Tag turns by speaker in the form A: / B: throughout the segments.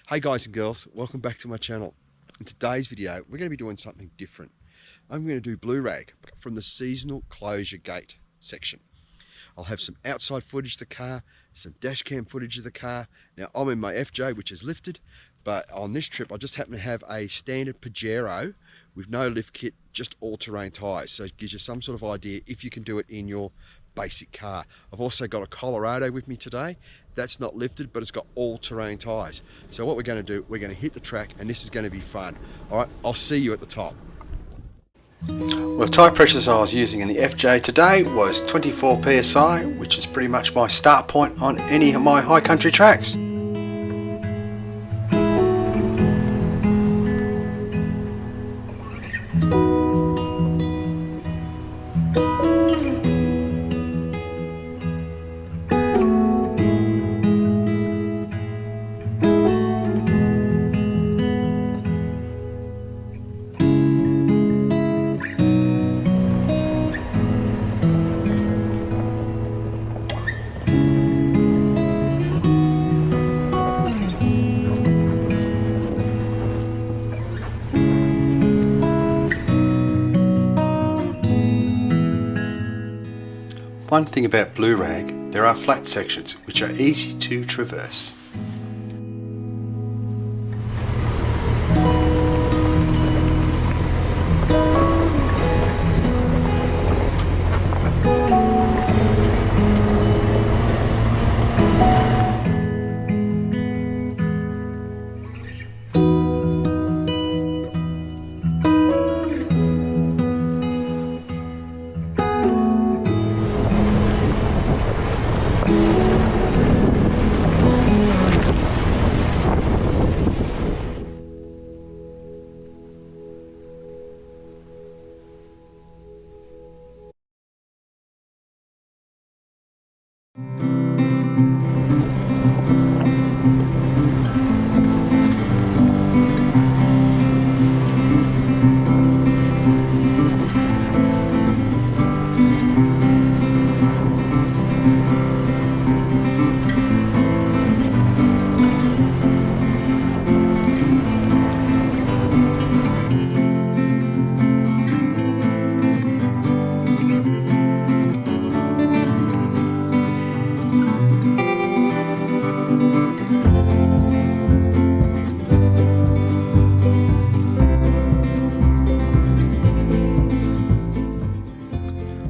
A: Hey guys and girls, welcome back to my channel. In today's video we're going to be doing something different. I'm going to do blue rag from the seasonal closure gate section. I'll have some outside footage of the car, some dash cam footage of the car. Now I'm in my FJ which is lifted, but on this trip I just happen to have a standard Pajero with no lift kit, just all-terrain tyres, so it gives you some sort of idea if you can do it in your basic car. I've also got a Colorado with me today. That's not lifted, but it's got all-terrain tyres. So what we're going to do, we're going to hit the track and this is going to be fun. Alright, I'll see you at the top.
B: Well, the tyre pressures I was using in the FJ today was 24 psi, which is pretty much my start point on any of my high country tracks. One thing about blue rag, there are flat sections which are easy to traverse.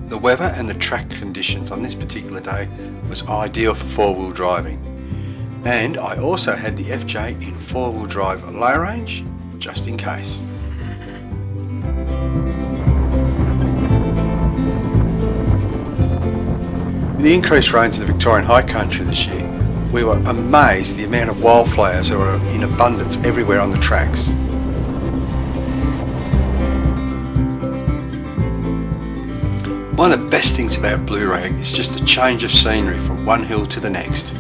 B: The weather and the track conditions on this particular day was ideal for four-wheel driving, and I also had the FJ in four-wheel drive low range just in case. With the increased rains in the Victorian High Country this year, we were amazed the amount of wildflowers that were in abundance everywhere on the tracks. One of the best things about blue rag is just a change of scenery from one hill to the next.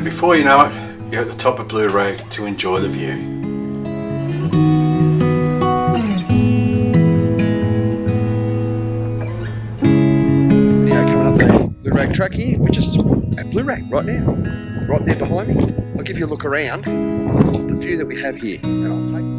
B: Before you know it, you're at the top of blue rag to enjoy the view.
A: Video coming up there. Blue rag track here. We're just at Blue Rag right now. Right there behind me. I'll give you a look around the view that we have here. And I'll take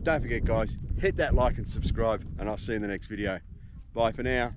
A: Don't forget guys, hit that like and subscribe, and I'll see you in the next video. Bye for now.